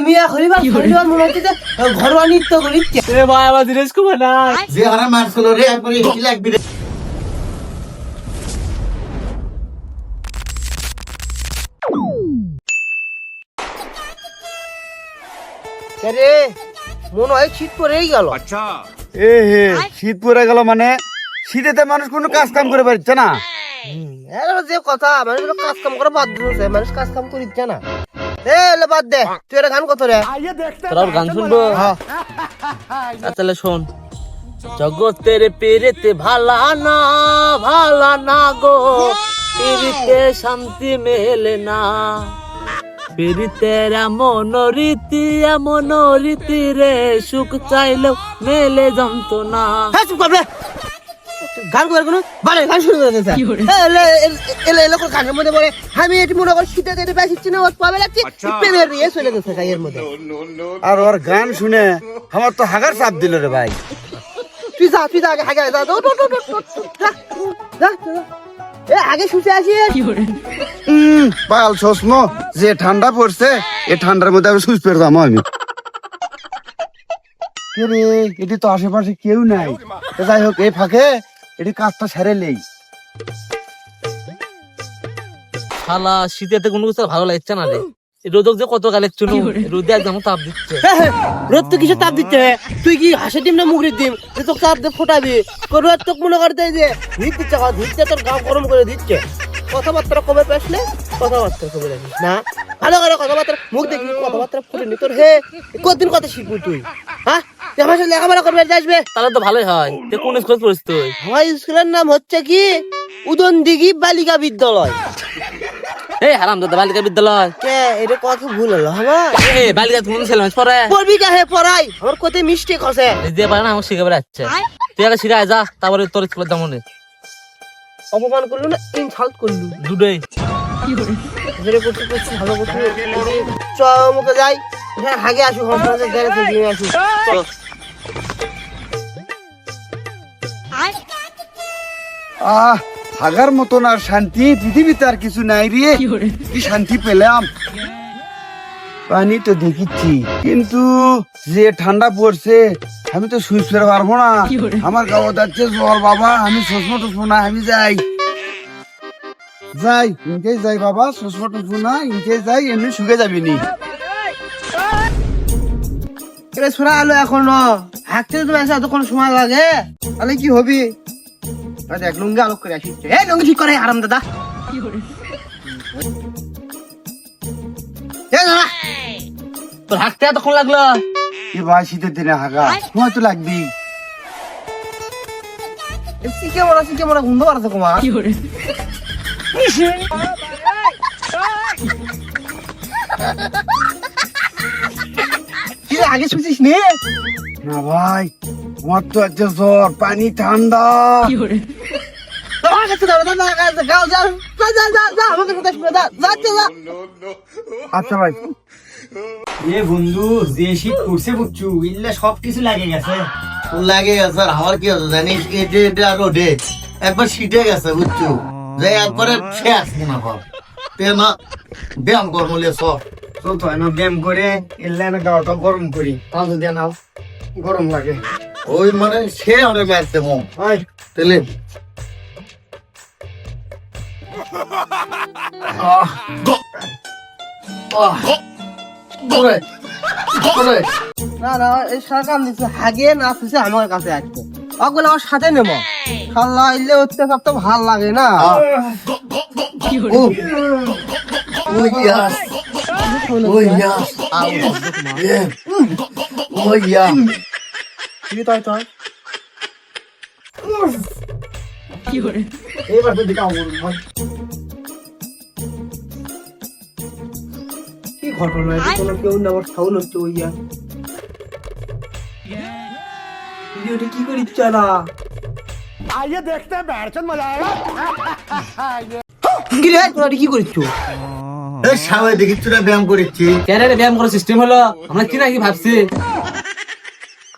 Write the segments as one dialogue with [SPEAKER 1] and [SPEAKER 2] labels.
[SPEAKER 1] মিয়া হরিবার হরিবার মনে হচ্ছে যে ঘরোয়া নৃত্য করিচ্ছে রে ভাই আমার জিনিস খুব না
[SPEAKER 2] যে হারা মারছিল রে একবার কি লাগবে রে
[SPEAKER 1] রে মনে হয় শীত পড়েই গেল।
[SPEAKER 2] আচ্ছা এ হে শীত পড়ে গেল মানে শীতেতে মানুষ কোনো কাজ কাম করে পারছে না।
[SPEAKER 1] যে কথা মানুষ কাজ কাম করে বাদ দিচ্ছে, মানুষ কাজ কাম করিচ্ছে না। বাদ দে, তুই একটা গান কত রে?
[SPEAKER 3] তোরা গান শুনবো? তাহলে শোন। জগতের পেরেতে ভালা না গো, পেরিতে শান্তি মেলে না, পেরিতের এমন রীতি রে, সুখ চাইলেও মেলে যন্ত্রণা।
[SPEAKER 1] গান করে কোনো বারে গান শুরু করে দিয়েছে। গানের মধ্যে বলে আমি এটি মনে করি শীতে বেশি না পাবে লাগছে প্রেমের ইয়ে চলে গেছে গায়ের মধ্যে।
[SPEAKER 2] আর ওর গান শুনে আমার তো হাগার চাপ দিল রে ভাই।
[SPEAKER 1] তুই যা আগে হাগে যা আগে শুতে আসি।
[SPEAKER 2] পাল সসমো যে ঠান্ডা পড়ছে এই ঠান্ডার মধ্যে আমি সুইচ পেরতাম আমি। কে রে এটি তো আশেপাশে কেউ নাই। যাই হোক এই ফাঁকে এটি কাজটা সেরে নেই।
[SPEAKER 3] শালা শীতেতে কোনো কিছু ভালো লাগছে না রে। রোদক যে কত গালে চুনো, রোদে একদম তাপ দিচ্ছে।
[SPEAKER 1] রোদ তো কিসে তাপ দিচ্ছে? তুই কি হাসি ডিম না মুগরির ডিম? তুই তো তাপ দিয়ে ফোটাবি। রোদ তো মনে করতে যে ভিড় দিচ্ছে, ভিড়তে তোর গাও গরম করে দিচ্ছে। কথাবার্তা কবে পেছলে কথাবার্তা কবে রাখিস না, ভালো করে কথাবার্তা মুখ দেখি কথাবার্তা ফুটেনি তোর। হে কতদিন কথা শিখবি তুই? হ্যাঁ তুই আমার সাথে লেখাপড়া করবে আসবে
[SPEAKER 3] তাহলে তো ভালোই হয়। তুই কোন স্কুল পড়িস তুই?
[SPEAKER 1] আমার স্কুলের নাম হচ্ছে কি উদনদিঘি বালিকা বিদ্যালয়।
[SPEAKER 3] এই হারামজাদা বালিকা বিদ্যালয়।
[SPEAKER 1] কে এটা কথা ভুল হলো আমার?
[SPEAKER 3] এই বালিকা কোন ছেলে মানুষ পড়ে?
[SPEAKER 1] পড়বি কে হে পড়াই? আমার কত মিস্টেক আছে।
[SPEAKER 3] যে পারে না আমাকে শিখাবে যাচ্ছে। তুই আগে শিখায় যা, তারপরে তোর স্কুলের দাম নেই।
[SPEAKER 1] অপমান করলু না ইনসাল্ট করলু
[SPEAKER 3] দুটোই।
[SPEAKER 1] যেটা করতে করছি ভালো করতে চ মুখে যাই। হ্যাঁ আগে আসু হাসপাতালে গেলে তো দিয়ে আসু।
[SPEAKER 2] হাগার মতন আর শান্তি পৃথিবীতে আর কিছু নাই রে। কি শান্তি পেলাম। পানি তো দেখিচ্ছি কিন্তু যে ঠান্ডা পড়ছে আমি তো সুইচ ফেরা পারবো না। আমার গাওয়া যাচ্ছে জ্বর বাবা, আমি চশমা টুসবো না। আমি যাই ইনকে যাই বাবা, চশমা টুসবো না, ইনকে যাই, এমনি শুকে যাবি নি।
[SPEAKER 1] ছোড়া আলো এখনো হাঁটতে তুমি আসে এতক্ষণ সময় লাগে, তাহলে কি হবি? দেখ লুঙ্গি আলোক করে আসি। এই লুঙ্গি ঠিক করে আরাম দাদা।
[SPEAKER 3] তোর হাঁকতে এতক্ষণ লাগলো?
[SPEAKER 2] এ ভাই শীতের দিনে হাগা সময় তো লাগবি।
[SPEAKER 1] শিখে মরা গন্ধ বার আছে কুমার। কি আগে শুনছিস নে?
[SPEAKER 2] না ভাই আমার তো আছে জ্বর, পানি ঠান্ডা। আচ্ছা ভাই।
[SPEAKER 4] এ বন্ধু যে শীত পড়ছে বুঝছু ইল্লা সবকিছু লাগে গেছে।
[SPEAKER 2] লাগে গেছে আর আমার কি আছে জানিস, এটা রোডে একবার শীতে গেছে বুঝছো, যে একবারে শেষ মনে হয়। তেমা ব্যায়াম করমলে সব
[SPEAKER 4] চলতো না ব্যায়াম করে ইল্লা না গাওটা গরম করি, তা যদি নাও গরম লাগে।
[SPEAKER 2] ওই মানে সে অনেক মারতে মন
[SPEAKER 4] হয়
[SPEAKER 2] তেলে
[SPEAKER 1] না না এই সরকার দিচ্ছে হাগে না আসছে আমার কাছে আসবে ওগুলো আমার সাথে নেবো। খাল্লা ইলে উঠতে সব তো ভাল লাগে না।
[SPEAKER 4] এবার তো দিকে
[SPEAKER 1] কি ঘটনা কোনো কেউ না আমার খাউন হচ্ছে ওইয়া ভিডিওটা কি করিচ্ছ না?
[SPEAKER 4] आइए देखते हैं बैठचंद मजा आएगा।
[SPEAKER 1] কি রে তোরা কি করিচ্ছ?
[SPEAKER 2] সবাই দেখিস তোরা ব্যায়াম করেছি।
[SPEAKER 3] কেন রে ব্যায়াম করার সিস্টেম হলো? আমরা কি নাকি ভাবছি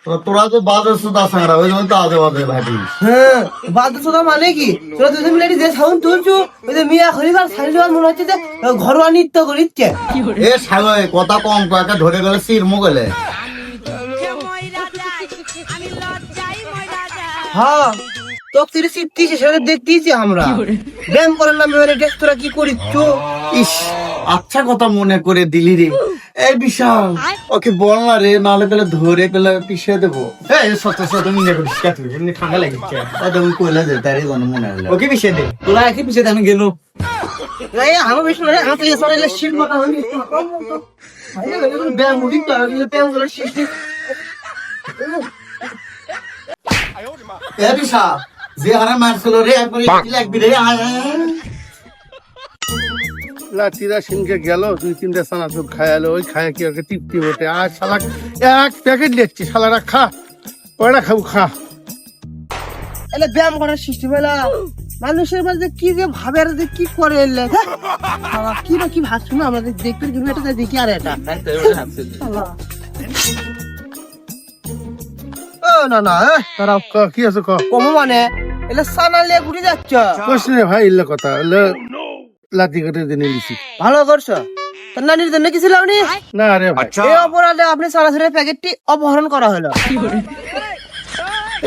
[SPEAKER 5] তোরা যে বাজে সুদা সাংরা ওই জন্য তো আজে বাজে ভাবিস।
[SPEAKER 1] হ্যাঁ বাদ্যসোদা মানে কি তোরা দুজন মিলে যে সাউন্ড তুলছো ওই যে মিয়া খলিফার সাইলেবার মনে হচ্ছে যে ঘরোয়া নৃত্য করিচ্ছে।
[SPEAKER 5] এ সাগরে কথা কম কয়েকটা ধরে গেলে সির মুগলে।
[SPEAKER 1] হ্যাঁ তো তুই সিটটি সেটা দেখতেইছি আমরা ব্যায়াম করার নামে মানে দেখ তোরা কি করিচ্ছ।
[SPEAKER 5] ইস আচ্ছা কথা মনে করে দিলি রে। এই বিশাল ওকে বল না রে, নাহলে পেলে ধরে পেলে পিছিয়ে দেবো।
[SPEAKER 4] এই সত্য সত্য মিলে করিস কে তুই এমনি ঠান্ডা লাগছে
[SPEAKER 5] তুমি কইলা যে তারই কোনো মনে হলো।
[SPEAKER 4] ওকে বিষে দে
[SPEAKER 3] তোরা একই পিছিয়ে আমি গেল
[SPEAKER 1] এই আমার বেশ না আমার থেকে সরাইলে শীত মাথা হয়ে গেছে ব্যায়াম মুড়ি তো ব্যায়াম করে শীত
[SPEAKER 5] এ বিশাল যে হারে মারছিল রে একবার লাগবি রে।
[SPEAKER 6] লাঠিরা সিনকে গেল 2-3টা চানাচুর খায়ালো, ওই খায়া কি ওকে তৃপ্তি হতে আর শালা এক প্যাকেট লিখছি, শালারা খা ওরা খাবো খা।
[SPEAKER 1] এলে ব্যায়াম করার সৃষ্টি পেলা মানুষের মধ্যে কি যে ভাবে আর যে কি করে এলে কি না কি ভাবছো না আমাদের দেখতে কিন্তু এটা দেখি আর এটা ও না না তারা
[SPEAKER 6] ক কি আছে ক
[SPEAKER 1] কম মানে এলে সানালে ঘুরে যাচ্ছ
[SPEAKER 6] কোশ্চেন ভাই ইল্লা কথা এলে লাঠি কেটে দিনে লিছি।
[SPEAKER 1] ভালো করছো তার নানির জন্য কি ছিল আপনি
[SPEAKER 6] না রে ভাই
[SPEAKER 1] এই অপরাধে আপনি সারাসরি প্যাকেটটি অপহরণ করা হলো।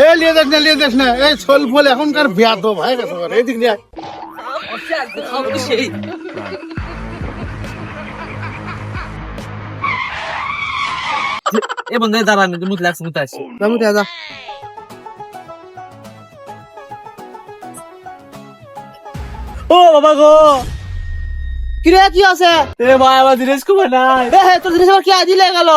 [SPEAKER 6] এ লিয়ে দেখ না এই ছল ফল এখনকার বিয়া তো ভাই গেছে এদিক দিয়ে
[SPEAKER 3] সেই এ বন্ধু দাঁড়া আমি মুখ লাগছে মুখ আসছি
[SPEAKER 1] রামু দাদা
[SPEAKER 3] ও বাবা গো
[SPEAKER 1] কিরে কি আছে
[SPEAKER 3] এ ভাই আমার জিনিস খুব নাই
[SPEAKER 1] এ হে তোর জিনিস আবার কি আজি লেগে গেল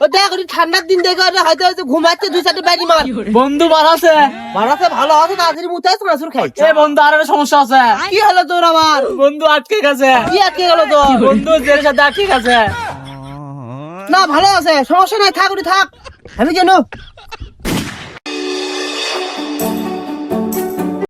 [SPEAKER 1] ও দেখ ওই ঠান্ডার দিন দেখে ওটা হয়তো ঘুমাচ্ছে 2-4টা বাইরে মার
[SPEAKER 3] বন্ধু বাড়াছে
[SPEAKER 1] মারাতে ভালো আছে তাড়াতাড়ি মুতে আসতে নাসুর খাই
[SPEAKER 3] এ বন্ধু আর একটা সমস্যা আছে
[SPEAKER 1] কি হলো তোর আবার
[SPEAKER 3] বন্ধু আটকে গেছে
[SPEAKER 1] কি আটকে গেল তো
[SPEAKER 3] বন্ধু জেলের সাথে আটকে গেছে
[SPEAKER 1] না ভালো আছে সমস্যা নাই থাক ওটি থাক আমি কেন